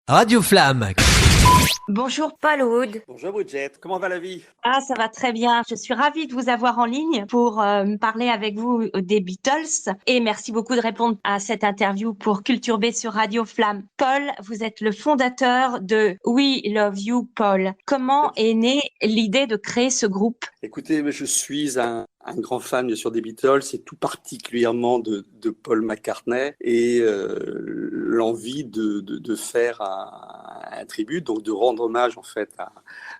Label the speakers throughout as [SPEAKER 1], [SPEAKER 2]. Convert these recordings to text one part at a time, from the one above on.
[SPEAKER 1] Radio Flamme.
[SPEAKER 2] Bonjour Paul Wood.
[SPEAKER 3] Bonjour Bridget, comment va la vie?
[SPEAKER 2] Ça va très bien. Je suis ravie de vous avoir en ligne pour parler avec vous des Beatles et merci beaucoup de répondre à cette interview pour Culture B sur Radio Flamme. Paul, vous êtes le fondateur de We Love You Paul. Comment est née l'idée de créer ce groupe?
[SPEAKER 3] Écoutez, je suis un grand fan bien sûr des Beatles et tout particulièrement de Paul McCartney et l'envie de faire un tribut, donc de rendre hommage en fait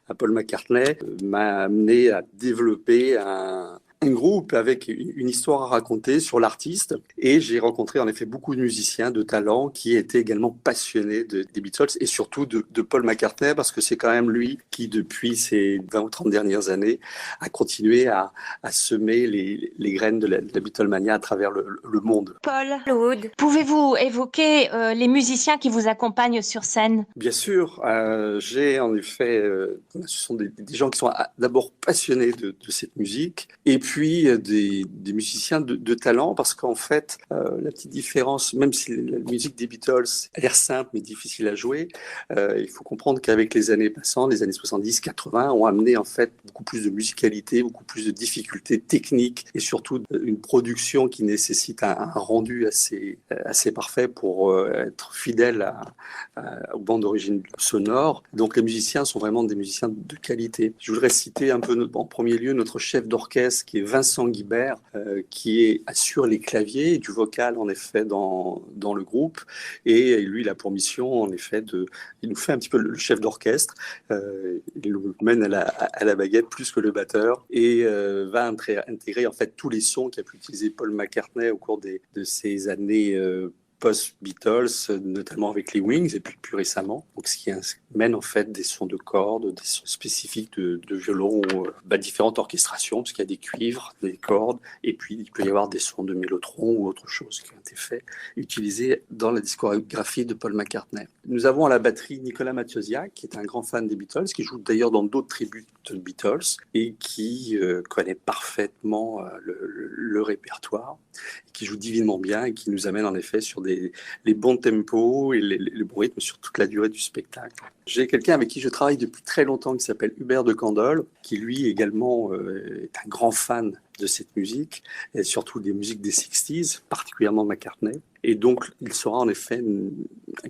[SPEAKER 3] à Paul McCartney m'a amené à développer un groupe avec une histoire à raconter sur l'artiste et j'ai rencontré en effet beaucoup de musiciens de talent qui étaient également passionnés des Beatles et surtout de Paul McCartney parce que c'est quand même lui qui depuis ces 20 ou 30 dernières années a continué à semer les graines de la Beatlemania à travers le monde.
[SPEAKER 2] Paul Wood, pouvez-vous évoquer les musiciens qui vous accompagnent sur scène?
[SPEAKER 3] Bien sûr, j'ai en effet, ce sont des gens qui sont d'abord passionnés de cette musique et puis des musiciens de talent parce qu'en fait, la petite différence, même si la musique des Beatles a l'air simple mais difficile à jouer, il faut comprendre qu'avec les années passant, les années 70-80 ont amené en fait beaucoup plus de musicalité, beaucoup plus de difficultés techniques et surtout une production qui nécessite un rendu assez parfait pour être fidèle aux bandes d'origine sonore. Donc les musiciens sont vraiment des musiciens de qualité. Je voudrais citer un peu en premier lieu notre chef d'orchestre qui est Vincent Guibert, qui assure les claviers et du vocal en effet dans le groupe. Et lui, il a pour mission en effet il nous fait un petit peu le chef d'orchestre. Il nous mène à la baguette plus que le batteur et va intégrer en fait tous les sons qu'a pu utiliser Paul McCartney au cours de ces années post-Beatles, notamment avec les Wings et puis plus récemment. Donc, ce qui mène en fait des sons de cordes, des sons spécifiques de violon, différentes orchestrations, parce qu'il y a des cuivres, des cordes, et puis il peut y avoir des sons de mélotron ou autre chose qui ont été faits, utilisés dans la discographie de Paul McCartney. Nous avons à la batterie Nicolas Mathiosiak, qui est un grand fan des Beatles, qui joue d'ailleurs dans d'autres tribus de Beatles et qui connaît parfaitement le répertoire, qui joue divinement bien et qui nous amène en effet sur les bons tempos et le bon rythme sur toute la durée du spectacle. J'ai quelqu'un avec qui je travaille depuis très longtemps qui s'appelle Hubert de Candolle, qui lui également est un grand fan de cette musique et surtout des musiques des 60s, particulièrement McCartney. Et donc, il sera en effet une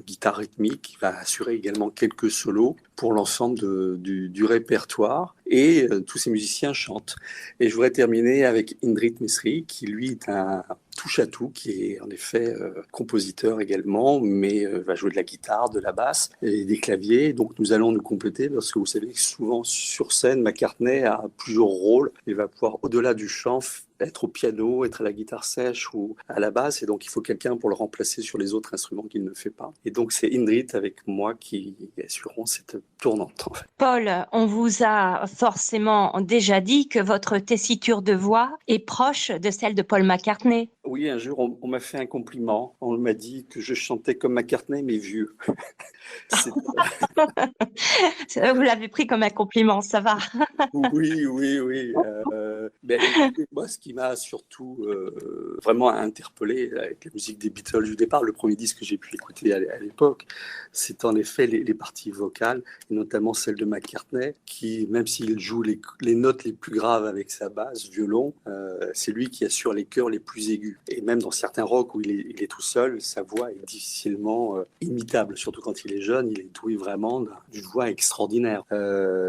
[SPEAKER 3] guitare rythmique qui va assurer également quelques solos pour l'ensemble du répertoire. Et tous ces musiciens chantent. Et je voudrais terminer avec Indrit Mesri, qui lui est un touche-à-tout, qui est en effet compositeur également, mais va jouer de la guitare, de la basse et des claviers. Donc nous allons nous compléter parce que vous savez que souvent sur scène, McCartney a plusieurs rôles. Il va pouvoir, au-delà du chant, être au piano, être à la guitare sèche ou à la basse. Et donc il faut quelqu'un pour le remplacer sur les autres instruments qu'il ne fait pas. Et donc c'est Indrit avec moi qui assureront cette tournante. En fait.
[SPEAKER 2] Paul, on vous a forcément déjà dit que votre tessiture de voix est proche de celle de Paul McCartney.
[SPEAKER 3] Oui, un jour, on m'a fait un compliment. On m'a dit que je chantais comme McCartney, mais vieux.
[SPEAKER 2] Vous l'avez pris comme un compliment, ça va.
[SPEAKER 3] Oui. Écoutez, moi, ce qui m'a surtout vraiment interpellé avec la musique des Beatles du départ, le premier disque que j'ai pu écouter à l'époque, c'est en effet les parties vocales, et notamment celle de McCartney, qui, même s'il joue les notes les plus graves avec sa basse, violon, c'est lui qui assure les chœurs les plus aigus. Et même dans certains rocks où il est tout seul, sa voix est difficilement imitable, surtout quand il est jeune, il est doué vraiment d'une voix extraordinaire.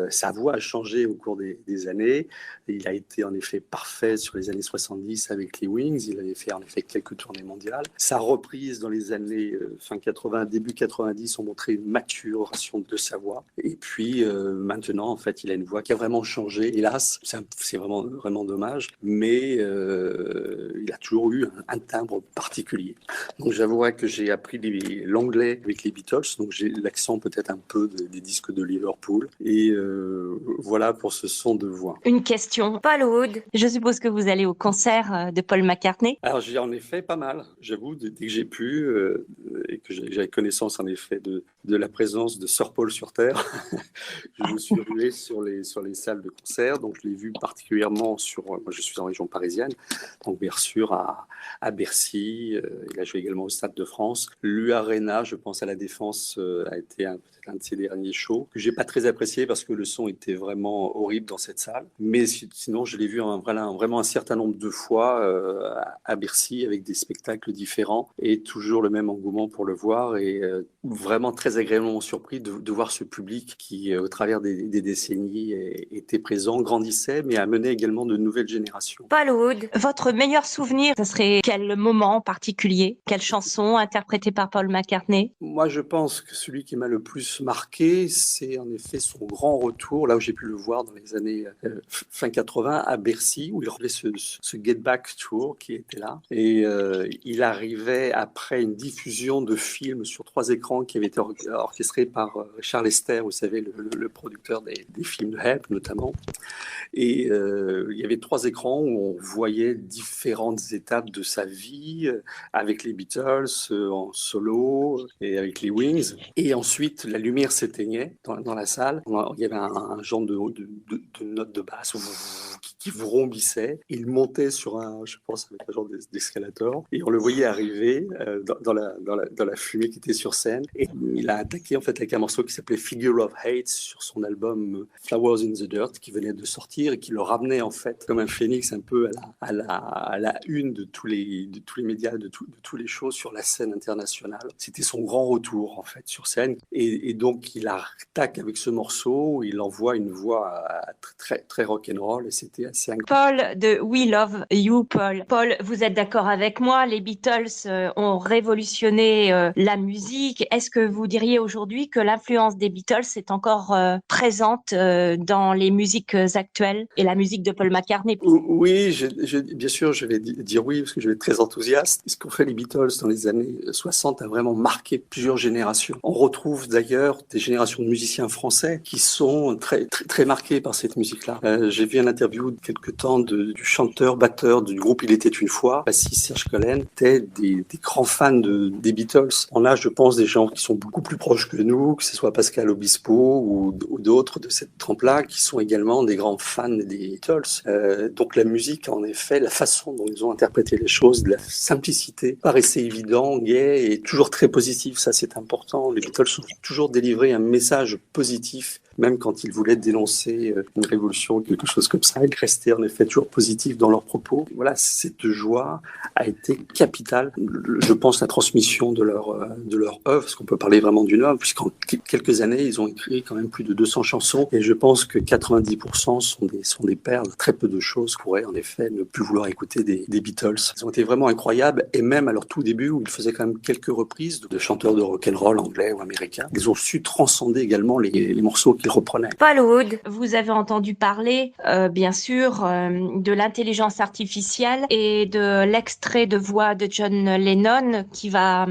[SPEAKER 3] Sa voix a changé au cours des années. Il a été en effet parfait sur les années 70 avec les Wings. Il avait fait en effet quelques tournées mondiales. Sa reprise dans les années fin 80, début 90 ont montré une maturation de sa voix. Et puis maintenant, en fait, il a une voix qui a vraiment changé. Hélas, c'est vraiment dommage. Mais il a toujours eu un timbre particulier. Donc j'avouerai que j'ai appris l'anglais avec les Beatles. Donc j'ai l'accent peut-être un peu des disques de Liverpool. Et voilà pour ce son de voix.
[SPEAKER 2] Une question. Paul Wood, je suppose que vous allez au concert de Paul McCartney.
[SPEAKER 3] Alors j'ai en effet pas mal, j'avoue, dès que j'ai pu, et que j'avais connaissance en effet de la présence de Sir Paul sur Terre, je me suis rué sur les salles de concert. Donc je l'ai vu particulièrement moi je suis en région parisienne, donc bien sûr à à Bercy, il a joué également au Stade de France. L'U-Arena, je pense à la Défense, a été peut-être un de ses derniers shows, que j'ai pas très apprécié parce que le son était vraiment horrible dans cette salle. Mais sinon, je l'ai vu vraiment un certain nombre de fois à Bercy avec des spectacles différents et toujours le même engouement pour le voir et vraiment très agréablement surpris de voir ce public qui, au travers des décennies, était présent, grandissait, mais amenait également de nouvelles générations.
[SPEAKER 2] Paul Wood, votre meilleur souvenir, ce serait quel moment en particulier? Quelle chanson interprétée par Paul McCartney?
[SPEAKER 3] Moi, je pense que celui qui m'a le plus marqué, c'est en effet son grand retour, là où j'ai pu le voir dans les années fin 80 à Bercy, où il refaisait ce Get Back Tour qui était là. Et il arrivait après une diffusion de films sur 3 écrans qui avait été orchestré par Charles Aster, vous savez, le producteur des films de Help notamment. Et il y avait 3 écrans où on voyait différentes étapes de sa vie avec les Beatles en solo et avec les Wings. Et ensuite, la lumière s'éteignait dans la salle. Il y avait un genre de note de basse qui vrombissait. Il montait sur je pense, avec un genre d'escalator. Et on le voyait arriver dans la fumée qui était sur scène. Et il a attaqué en fait avec un morceau qui s'appelait Figure of Hate sur son album Flowers in the Dirt, qui venait de sortir et qui le ramenait en fait comme un phénix un peu à la une de tous les médias, de tous les shows sur la scène internationale. C'était son grand retour en fait sur scène. Et donc il attaque avec ce morceau, il envoie une voix très, très rock'n'roll et c'était assez incroyable.
[SPEAKER 2] Paul de We Love You, Paul. Paul, vous êtes d'accord avec moi, les Beatles ont révolutionné la musique. Est-ce que vous diriez aujourd'hui que l'influence des Beatles est encore présente dans les musiques actuelles et la musique de Paul McCartney?
[SPEAKER 3] Oui, bien sûr, je vais dire oui, parce que je vais être très enthousiaste. Ce qu'ont fait les Beatles dans les années 60 a vraiment marqué plusieurs générations. On retrouve d'ailleurs des générations de musiciens français qui sont très, très, très marqués par cette musique-là. J'ai vu une interview de quelque temps du chanteur-batteur du groupe Il était une fois, Serge Collen, étaient des grands fans des Beatles. On a, je pense, des gens qui sont beaucoup plus proches que nous, que ce soit Pascal Obispo ou d'autres de cette trempe-là, qui sont également des grands fans des Beatles. Donc la musique, en effet, la façon dont ils ont interprété les choses, de la simplicité, paraissait évident, gai et toujours très positif. Ça, c'est important. Les Beatles ont toujours délivré un message positif, même quand ils voulaient dénoncer une révolution, quelque chose comme ça. Ils restaient en effet toujours positifs dans leurs propos. Voilà, cette joie a été capitale. Je pense la transmission de leur œuvre, parce qu'on peut parler vraiment d'une œuvre, puisqu'en quelques années, ils ont écrit quand même plus de 200 chansons, et je pense que 90% sont des perles. Très peu de choses pourraient en effet ne plus vouloir écouter des Beatles. Ils ont été vraiment incroyables, et même à leur tout début, où ils faisaient quand même quelques reprises de chanteurs de rock'n'roll anglais ou américains, ils ont su transcender également les morceaux qu'ils reprenaient.
[SPEAKER 2] Paul Wood, vous avez entendu parler, bien sûr, de l'intelligence artificielle et de l'extrait de voix de John Lennon qui va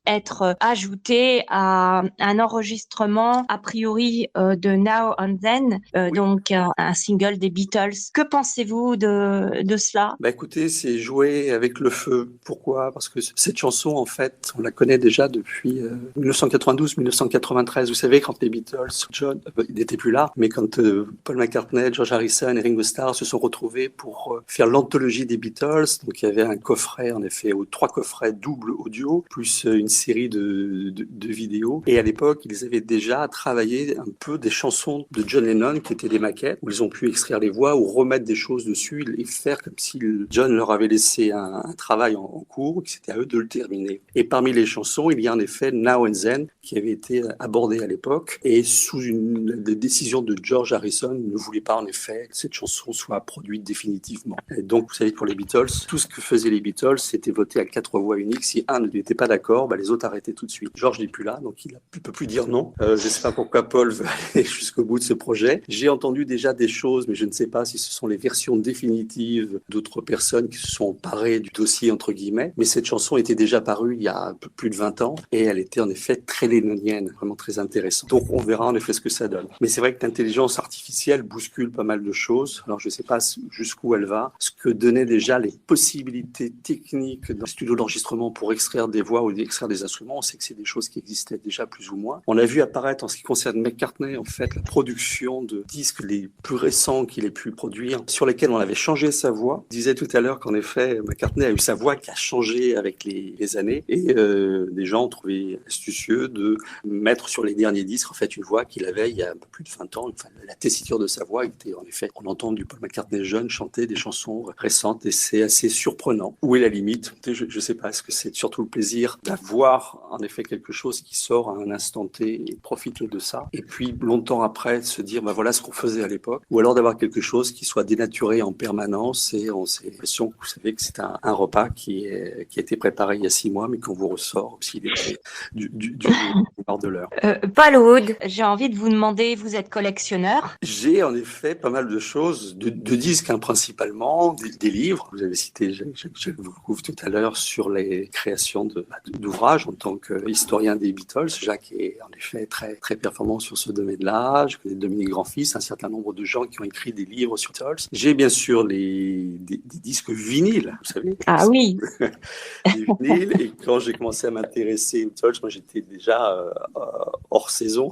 [SPEAKER 2] être ajouté à un enregistrement a priori de Now and Then, oui. Donc un single des Beatles. Que pensez-vous de cela?
[SPEAKER 3] Écoutez, c'est jouer avec le feu. Pourquoi? Parce que cette chanson, en fait, on la connaît déjà depuis 1992-1993. Vous savez, quand les Beatles, John, il n'était plus là, mais quand Paul McCartney, George Harrison et Ringo Starr se sont retrouvés pour faire l'anthologie des Beatles, donc il y avait un coffret, en effet, ou 3 coffrets double audio, plus une série de vidéos. Et à l'époque, ils avaient déjà travaillé un peu des chansons de John Lennon, qui étaient des maquettes, où ils ont pu extraire les voix ou remettre des choses dessus et faire comme si John leur avait laissé un travail en cours, que c'était à eux de le terminer. Et parmi les chansons, il y a en effet Now and Then, qui avait été abordé à l'époque, et sous une décision de George Harrison, il ne voulait pas en effet que cette chanson soit produite définitivement. Et donc, vous savez, pour les Beatles, tout ce que faisaient les Beatles, c'était voter à 4 voix uniques. Si un n'était pas d'accord, les autres arrêtaient tout de suite. George n'est plus là, donc il ne peut plus dire non. Je ne sais pas pourquoi Paul veut aller jusqu'au bout de ce projet. J'ai entendu déjà des choses, mais je ne sais pas si ce sont les versions définitives d'autres personnes qui se sont emparées du dossier, entre guillemets. Mais cette chanson était déjà parue il y a un peu plus de 20 ans, et elle était en effet très lénonienne, vraiment très intéressante. Donc on verra en effet ce que ça donne. Beatles. Mais c'est vrai que l'intelligence artificielle bouscule pas mal de choses. Alors je ne sais pas jusqu'où elle va. Ce que donnaient déjà les possibilités techniques dans le studio d'enregistrement pour extraire des voix ou extraire des instruments, on sait que c'est des choses qui existaient déjà plus ou moins. On a vu apparaître en ce qui concerne McCartney, en fait, la production de disques les plus récents qu'il ait pu produire, sur lesquels on avait changé sa voix. Je disais tout à l'heure qu'en effet, McCartney a eu sa voix qui a changé avec les années, et des gens ont trouvé astucieux de mettre sur les derniers disques en fait une voix qu'il avait il y a un peu plus de 20 ans. Enfin, la tessiture de sa voix était en effet, on entend du Paul McCartney jeune chanter des chansons récentes, et c'est assez surprenant. Où est la limite? Je ne sais pas, est-ce que c'est surtout le plaisir d'avoir en effet quelque chose qui sort à un instant T et profiter de ça, et puis longtemps après se dire bah voilà ce qu'on faisait à l'époque, ou alors d'avoir quelque chose qui soit dénaturé en permanence, et on a l'impression que vous savez que c'est un repas qui a été préparé il y a 6 mois mais qu'on vous ressort s'il est du bord de l'heure.
[SPEAKER 2] Paul Wood, j'ai envie de vous demander, vous êtes collectionneur?
[SPEAKER 3] J'ai en effet pas mal de choses, de disques principalement, des livres. Vous avez cité, je vous couvre tout à l'heure sur les créations d'ouvrages en tant qu'historien des Beatles. Jacques est en effet très, très performant sur ce domaine-là. Je connais Dominique Grand-Fils, un certain nombre de gens qui ont écrit des livres sur les Beatles. J'ai bien sûr des disques vinyles, vous savez.
[SPEAKER 2] Ah oui.
[SPEAKER 3] Des vinyles. Et quand j'ai commencé à m'intéresser aux Beatles, moi j'étais déjà hors saison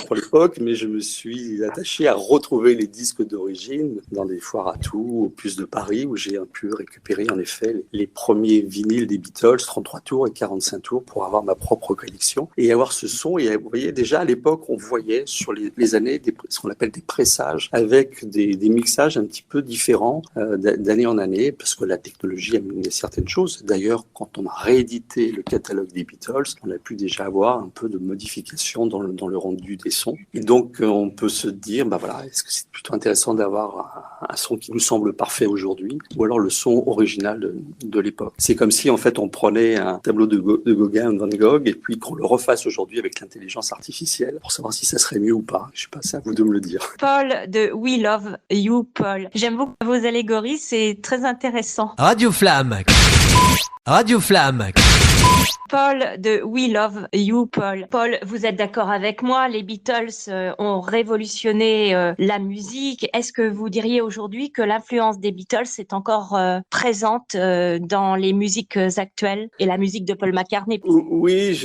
[SPEAKER 3] pour l'époque, mais je me suis attaché à retrouver les disques d'origine dans des foires à tout, au Puce de Paris, où j'ai pu récupérer en effet les premiers vinyles des Beatles, 33 tours et 45 tours, pour avoir ma propre collection et avoir ce son. Et vous voyez, déjà à l'époque, on voyait sur les années ce qu'on appelle des pressages, avec des mixages un petit peu différents d'année en année, parce que la technologie a amené certaines choses. D'ailleurs, quand on a réédité le catalogue des Beatles, on a pu déjà avoir un peu de modification dans le rendu des sons. Et donc, on peut se dire, bah voilà, est-ce que c'est plutôt intéressant d'avoir un son qui nous semble parfait aujourd'hui, ou alors le son original de l'époque. C'est comme si, en fait, on prenait un tableau de Gauguin, de Van Gogh, et puis qu'on le refasse aujourd'hui avec l'intelligence artificielle, pour savoir si ça serait mieux ou pas. Je sais pas, c'est à vous de me le dire.
[SPEAKER 2] Paul de We Love You, Paul. J'aime beaucoup vos allégories, c'est très intéressant.
[SPEAKER 1] Radio Flamme. Radio Flamme.
[SPEAKER 2] Paul de We Love You, Paul. Paul, vous êtes d'accord avec moi, les Beatles ont révolutionné la musique. Est-ce que vous diriez aujourd'hui que l'influence des Beatles est encore présente dans les musiques actuelles et la musique de Paul McCartney?
[SPEAKER 3] Oui,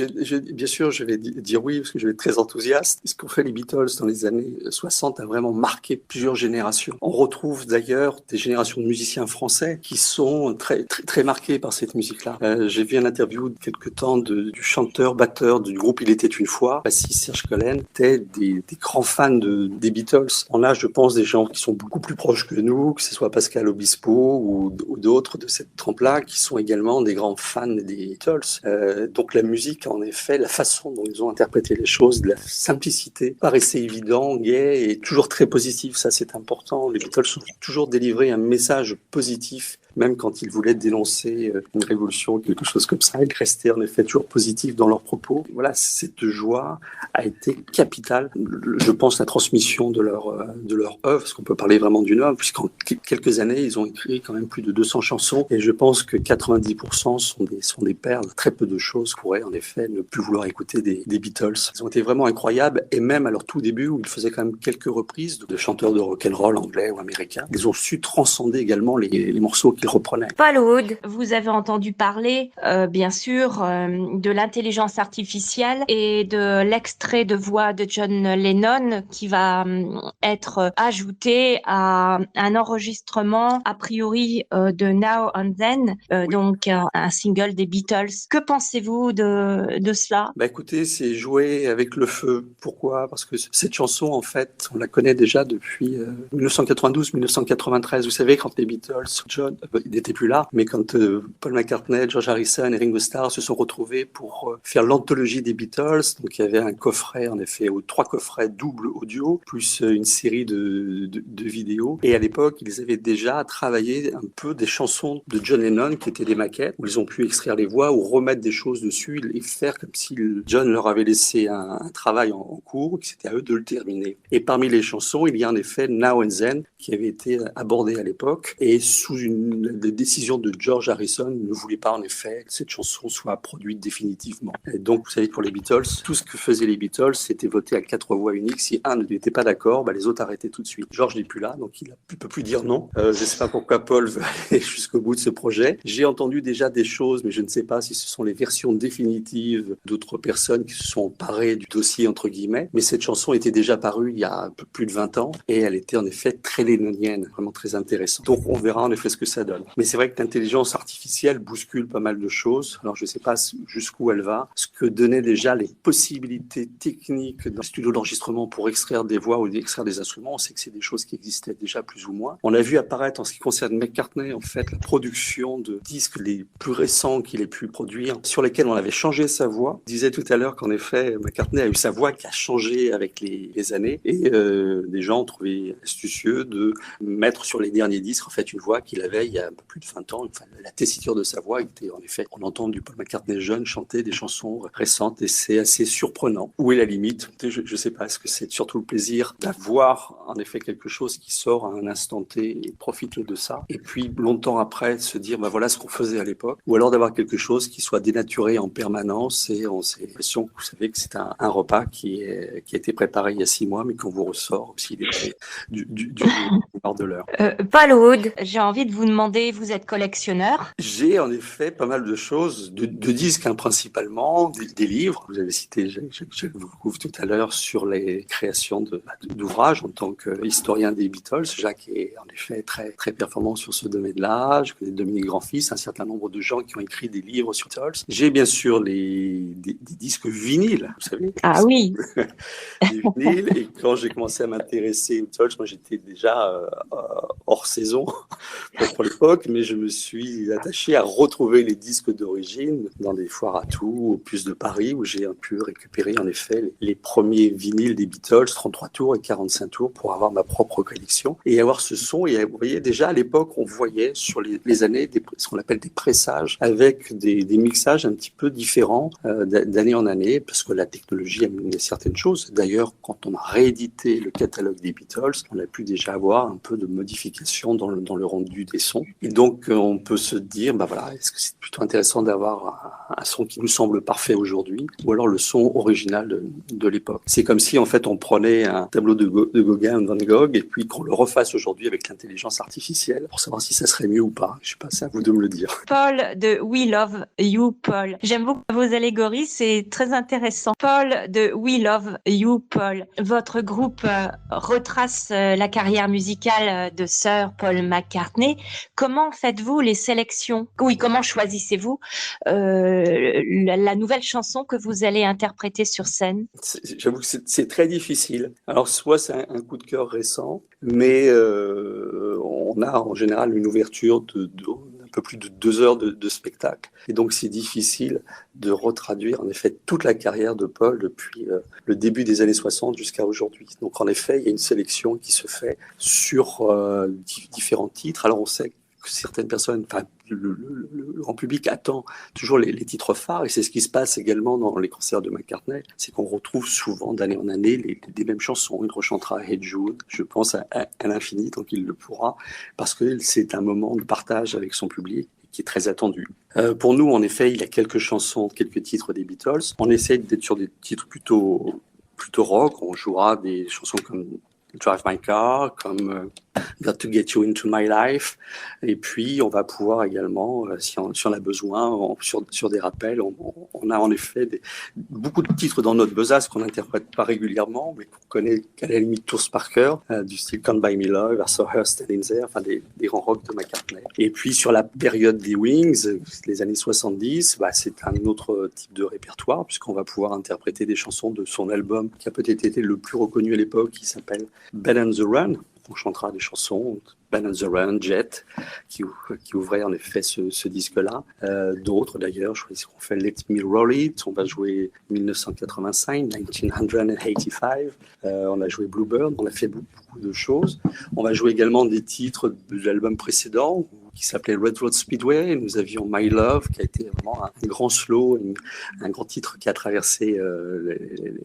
[SPEAKER 3] bien sûr, je vais dire oui, parce que je vais être très enthousiaste. Ce qu'ont fait les Beatles dans les années 60 a vraiment marqué plusieurs générations. On retrouve d'ailleurs des générations de musiciens français qui sont très, très, très marqués par cette musique-là. J'ai vu une interview de quelque temps du chanteur-batteur du groupe Il était une fois, Passy Serge Collen, étaient des grands fans des Beatles. On a, je pense, des gens qui sont beaucoup plus proches que nous, que ce soit Pascal Obispo ou d'autres de cette trempe-là, qui sont également des grands fans des Beatles. Donc la musique, en effet, la façon dont ils ont interprété les choses, la simplicité, paraissait évident, gai et toujours très positif. Ça, c'est important. Les Beatles ont toujours délivré un message positif, même quand ils voulaient dénoncer une révolution, quelque chose comme ça. Ils restaient en effet toujours positifs dans leurs propos. Voilà, cette joie a été capitale. Je pense la transmission de leur œuvre, parce qu'on peut parler vraiment d'une œuvre, puisqu'en quelques années, ils ont écrit quand même plus de 200 chansons, et je pense que 90% sont des perles. Très peu de choses pourraient en effet ne plus vouloir écouter des Beatles. Ils ont été vraiment incroyables, et même à leur tout début, où ils faisaient quand même quelques reprises de chanteurs de rock'n'roll anglais ou américains, ils ont su transcender également les morceaux qu'ils reprenaient.
[SPEAKER 2] Paul Wood, vous avez entendu parler, bien sûr, de l'intelligence artificielle et de l'extrait de voix de John Lennon qui va être ajouté à un enregistrement a priori de Now and Then, donc un single des Beatles. Que pensez-vous de cela?
[SPEAKER 3] Bah écoutez, c'est jouer avec le feu. Pourquoi? Parce que cette chanson, en fait, on la connaît déjà depuis 1992-1993. Vous savez, quand les Beatles, John, il n'était plus là, mais quand Paul McCartney, George Harrison et Ringo Starr se sont retrouvés pour faire l'anthologie des Beatles, donc il y avait un coffret, en effet, ou 3 coffrets double audio, plus une série de vidéos. Et à l'époque, ils avaient déjà travaillé un peu des chansons de John Lennon, qui étaient des maquettes, où ils ont pu extraire les voix ou remettre des choses dessus et faire comme si John leur avait laissé un travail en cours, que c'était à eux de le terminer. Et parmi les chansons, il y a en effet Now and Then, qui avait été abordé à l'époque, et sous une la décision de George Harrison ne voulait pas en effet que cette chanson soit produite définitivement. Et donc, vous savez, pour les Beatles, tout ce que faisaient les Beatles, c'était voter à 4 voix uniques. Si un n'était pas d'accord, les autres arrêtaient tout de suite. George n'est plus là, donc il ne peut plus dire non. Je ne sais pas pourquoi Paul veut aller jusqu'au bout de ce projet. J'ai entendu déjà des choses, mais je ne sais pas si ce sont les versions définitives d'autres personnes qui se sont emparées du dossier, entre guillemets. Mais cette chanson était déjà parue il y a un peu plus de 20 ans et elle était en effet très lénonienne, vraiment très intéressante. Donc on verra en effet ce que ça donne. Mais c'est vrai que l'intelligence artificielle bouscule pas mal de choses. Alors je ne sais pas jusqu'où elle va. Ce que donnaient déjà les possibilités techniques dans le studio d'enregistrement pour extraire des voix ou extraire des instruments, on sait que c'est des choses qui existaient déjà plus ou moins. On a vu apparaître en ce qui concerne McCartney, en fait, la production de disques les plus récents qu'il ait pu produire, sur lesquels on avait changé sa voix. Je disais tout à l'heure qu'en effet, McCartney a eu sa voix qui a changé avec les années et des gens ont trouvé astucieux de mettre sur les derniers disques en fait une voix qu'il avait il y a un peu plus de 20 ans. Enfin, la tessiture de sa voix était en effet, on entend du Paul McCartney jeune chanter des chansons récentes et c'est assez surprenant. Où est la limite? Je ne sais pas, est-ce que c'est surtout le plaisir d'avoir en effet quelque chose qui sort à un instant T et profiter de ça et puis longtemps après se dire voilà ce qu'on faisait à l'époque, ou alors d'avoir quelque chose qui soit dénaturé en permanence et on a l'impression que vous savez que c'est un repas qui a été préparé il y a 6 mois mais qu'on vous ressort s'il est du bord de l'heure.
[SPEAKER 2] Paul Wood, j'ai envie de vous demander, vous êtes collectionneur?
[SPEAKER 3] J'ai en effet pas mal de choses, de disques principalement, des livres. Vous avez cité Jacques Vaucouf tout à l'heure sur les créations d'ouvrages en tant qu'historien des Beatles. Jacques est en effet très, très performant sur ce domaine-là. Je connais Dominique Grand-Fils, un certain nombre de gens qui ont écrit des livres sur Beatles. J'ai bien sûr des disques vinyles, vous savez.
[SPEAKER 2] Ah oui.
[SPEAKER 3] Des vinyles. Et quand j'ai commencé à m'intéresser aux Beatles, moi j'étais déjà hors saison pour l'époque, mais je me suis attaché à retrouver les disques d'origine dans des foires à tout, au Puce de Paris, où j'ai pu récupérer en effet les premiers vinyles des Beatles, 33 tours et 45 tours, pour avoir ma propre collection et avoir ce son. Et vous voyez, déjà à l'époque, on voyait sur les années ce qu'on appelle des pressages, avec des mixages un petit peu différents d'année en année, parce que la technologie a mené certaines choses. D'ailleurs, quand on a réédité le catalogue des Beatles, on a pu déjà avoir un peu de modification dans le rendu des sons. Et donc, on peut se dire, est-ce que c'est plutôt intéressant d'avoir un son qui nous semble parfait aujourd'hui, ou alors le son original de l'époque. C'est comme si, en fait, on prenait un tableau de Gauguin ou Van Gogh, et puis qu'on le refasse aujourd'hui avec l'intelligence artificielle, pour savoir si ça serait mieux ou pas. Je sais pas, c'est à vous de me le dire.
[SPEAKER 2] Paul de We Love You, Paul. J'aime beaucoup vos allégories, c'est très intéressant. Paul de We Love You, Paul. Votre groupe retrace la carrière musicale de Sir Paul McCartney. Comment faites-vous les sélections? Oui, comment choisissez-vous la nouvelle chanson que vous allez interpréter sur scène?
[SPEAKER 3] J'avoue que c'est très difficile. Alors, soit c'est un coup de cœur récent, mais on a en général une ouverture d'un peu plus de 2 heures de spectacle. Et donc, c'est difficile de retraduire, en effet, toute la carrière de Paul depuis le début des années 60 jusqu'à aujourd'hui. Donc, en effet, il y a une sélection qui se fait sur différents titres. Alors, on sait que certaines personnes, le grand public attend toujours les titres phares, et c'est ce qui se passe également dans les concerts de McCartney, c'est qu'on retrouve souvent d'année en année les mêmes chansons. Il rechantera Hey Jude, je pense à l'infini tant qu'il le pourra, parce que c'est un moment de partage avec son public qui est très attendu. Pour nous, en effet, il y a quelques chansons, quelques titres des Beatles. On essaie d'être sur des titres plutôt rock. On jouera des chansons comme Drive My Car, comme Got to Get You Into My Life. Et puis, on va pouvoir également, si on a besoin, sur des rappels, on a en effet beaucoup de titres dans notre besace qu'on n'interprète pas régulièrement, mais qu'on connaît qu'à la limite tous par cœur, du style Can't Buy Me Love, I Saw Her Standing There, enfin des grands rock de McCartney. Et puis, sur la période des Wings, les années 70, c'est un autre type de répertoire, puisqu'on va pouvoir interpréter des chansons de son album qui a peut-être été le plus reconnu à l'époque, qui s'appelle Ben on the Run. On chantera des chansons, Ben on the Run, Jet, qui ouvrait en effet ce disque-là. D'autres d'ailleurs, je crois qu'on fait Let Me Roll It, on va jouer 1985, 1985, on a joué Bluebird, on a fait beaucoup de choses. On va jouer également des titres de l'album précédent, qui s'appelait Red Road Speedway. Nous avions My Love, qui a été vraiment un grand slow, un grand titre qui a traversé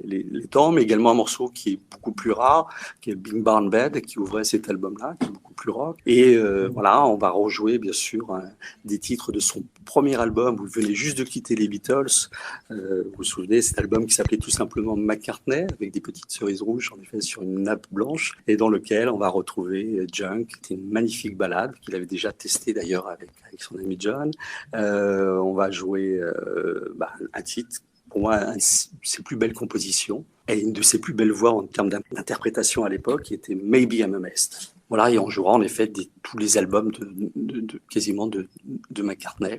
[SPEAKER 3] les temps, mais également un morceau qui est beaucoup plus rare, qui est Big Barn Bed, qui ouvrait cet album-là, qui est beaucoup plus rock. Et voilà, on va rejouer bien sûr des titres de son premier album. Vous venez juste de quitter les Beatles. Vous vous souvenez, cet album qui s'appelait tout simplement McCartney, avec des petites cerises rouges en effet sur une nappe blanche, et dans lequel on va retrouver Junk, qui était une magnifique ballade qu'il avait déjà testée d'ailleurs avec son ami John. On va jouer un titre, pour moi, ses plus belles compositions, et une de ses plus belles voix en termes d'interprétation à l'époque, qui était Maybe I'm a Mess. Voilà, et on jouera en effet tous les albums quasiment de McCartney.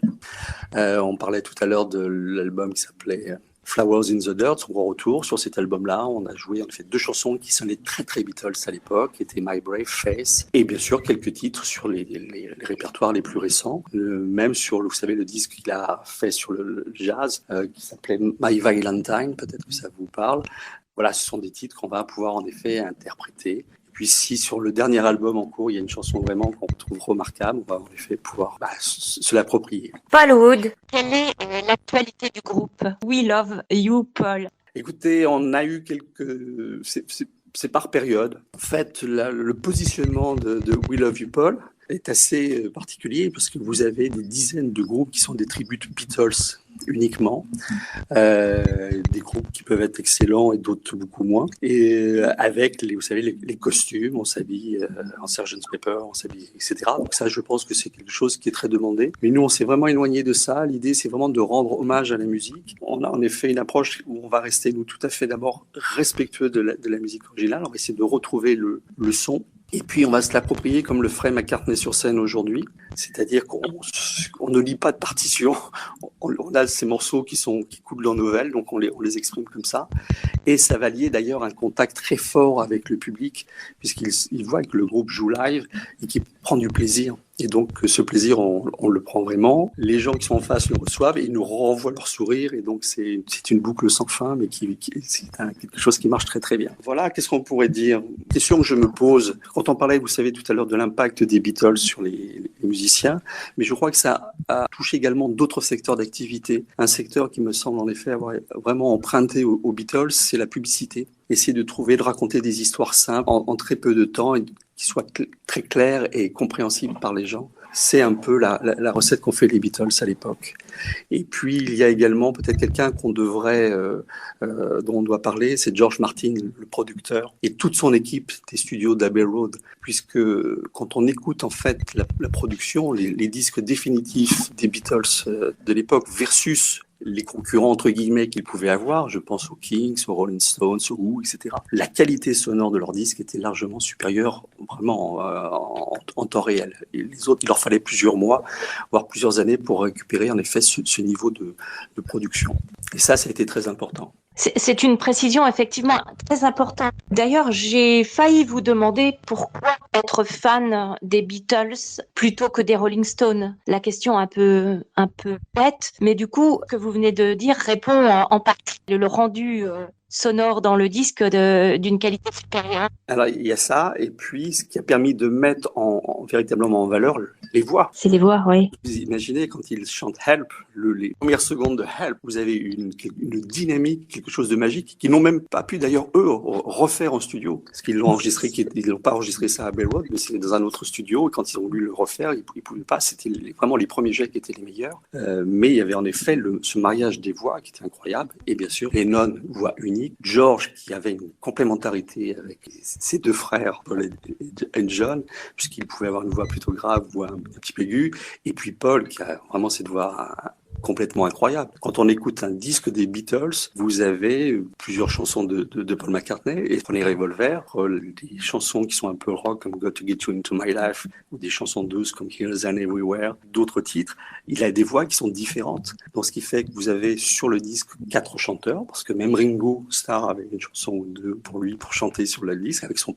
[SPEAKER 3] On parlait tout à l'heure de l'album qui s'appelait Flowers in the Dirt, son grand retour. Sur cet album-là, on a joué en effet 2 chansons qui sonnaient très très Beatles à l'époque, qui étaient My Brave Face, et bien sûr quelques titres sur les répertoires les plus récents, même sur, vous savez, le disque qu'il a fait sur le jazz, qui s'appelait My Valentine, peut-être que ça vous parle. Voilà, ce sont des titres qu'on va pouvoir en effet interpréter. Puis si sur le dernier album en cours, il y a une chanson vraiment qu'on trouve remarquable, on va en effet pouvoir se l'approprier.
[SPEAKER 2] Paul Wood, quelle est l'actualité du groupe We Love You, Paul?
[SPEAKER 3] Écoutez, on a eu c'est par période. En fait, le positionnement de We Love You, Paul est assez particulier parce que vous avez des dizaines de groupes qui sont des tributes Beatles uniquement, des groupes qui peuvent être excellents et d'autres beaucoup moins, et avec vous savez les costumes, on s'habille en Sgt. Pepper, on s'habille, etc. Donc ça, je pense que c'est quelque chose qui est très demandé, mais nous on s'est vraiment éloigné de ça. L'idée, c'est vraiment de rendre hommage à la musique. On a en effet une approche où on va rester nous tout à fait d'abord respectueux de la musique originale. On va essayer de retrouver le son. Et puis, on va se l'approprier comme le ferait McCartney sur scène aujourd'hui. C'est-à-dire qu'on ne lit pas de partition. On a ces morceaux qui coulent dans nos veines, donc on les exprime comme ça. Et ça va lier d'ailleurs un contact très fort avec le public, puisqu'il voit que le groupe joue live et qu'il prend du plaisir. Et donc, ce plaisir, on le prend vraiment. Les gens qui sont en face le reçoivent et ils nous renvoient leur sourire. Et donc, c'est une boucle sans fin, mais c'est quelque chose qui marche très, très bien. Voilà, qu'est-ce qu'on pourrait dire? Question que je me pose. Quand on parlait, vous savez, tout à l'heure de l'impact des Beatles sur les musiciens, mais je crois que ça a touché également d'autres secteurs d'activité. Un secteur qui me semble en effet avoir vraiment emprunté aux Beatles, c'est la publicité. Essayer de raconter des histoires simples en très peu de temps et qui soient très claires et compréhensibles par les gens. C'est un peu la recette qu'ont fait les Beatles à l'époque. Et puis, il y a également peut-être quelqu'un dont on doit parler, c'est George Martin, le producteur, et toute son équipe des studios d'Abbey Road, puisque quand on écoute en fait la production, les disques définitifs des Beatles de l'époque versus les concurrents entre guillemets qu'ils pouvaient avoir, je pense aux Kings, aux Rolling Stones, aux Who, etc. La qualité sonore de leurs disques était largement supérieure, vraiment en temps réel. Et les autres, il leur fallait plusieurs mois, voire plusieurs années pour récupérer en effet ce niveau de production. Et ça a été très important.
[SPEAKER 2] C'est une précision effectivement très importante. D'ailleurs, j'ai failli vous demander pourquoi être fan des Beatles plutôt que des Rolling Stones. La question un peu bête, mais du coup, ce que vous venez de dire répond en partie. Le rendu sonore dans le disque d'une qualité supérieure.
[SPEAKER 3] Alors, il y a ça, et puis ce qui a permis de mettre véritablement en valeur les voix.
[SPEAKER 2] C'est les voix, oui.
[SPEAKER 3] Vous imaginez, quand ils chantent Help, les premières secondes de Help, vous avez une dynamique, quelque chose de magique, qu'ils n'ont même pas pu d'ailleurs, eux, refaire en studio. Parce qu'ils l'ont enregistré, ils n'ont pas enregistré ça à Abbey Road, mais c'est dans un autre studio, et quand ils ont voulu le refaire, ils ne pouvaient pas. C'était vraiment les premiers jets qui étaient les meilleurs. Mais il y avait en effet ce mariage des voix qui était incroyable, et bien sûr, Lennon, voix unique, George qui avait une complémentarité avec ses 2 frères, Paul et John, puisqu'il pouvait avoir une voix plutôt grave, voix un petit peu aiguë, et puis Paul qui a vraiment cette voix complètement incroyable. Quand on écoute un disque des Beatles, vous avez plusieurs chansons de Paul McCartney, et prenez Revolver, des chansons qui sont un peu rock comme Got to Get You Into My Life, ou des chansons douces comme Here's and Everywhere, d'autres titres. Il a des voix qui sont différentes. Donc ce qui fait que vous avez sur le disque 4 chanteurs, parce que même Ringo Starr avait une chanson ou 2 pour lui, pour chanter sur le disque, avec son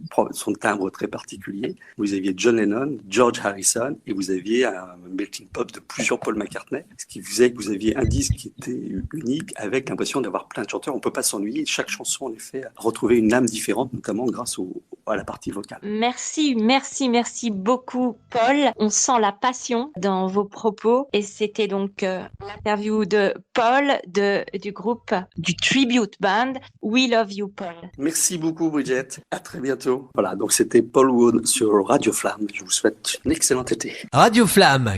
[SPEAKER 3] timbre très particulier. Vous aviez John Lennon, George Harrison, et vous aviez un melting pot de plusieurs Paul McCartney, ce qui faisait que vous aviez un disque qui était unique, avec l'impression d'avoir plein de chanteurs. On peut pas s'ennuyer. Chaque chanson, en effet, a retrouvé une âme différente, notamment grâce à la partie vocale.
[SPEAKER 2] Merci, merci, merci beaucoup, Paul. On sent la passion dans vos propos. Et c'était donc l'interview de Paul du groupe, du Tribute Band We Love You, Paul.
[SPEAKER 3] Merci beaucoup, Bridget. À très bientôt. Voilà, donc c'était Paul Wood sur Radio Flamme. Je vous souhaite un excellent été.
[SPEAKER 1] Radio Flamme.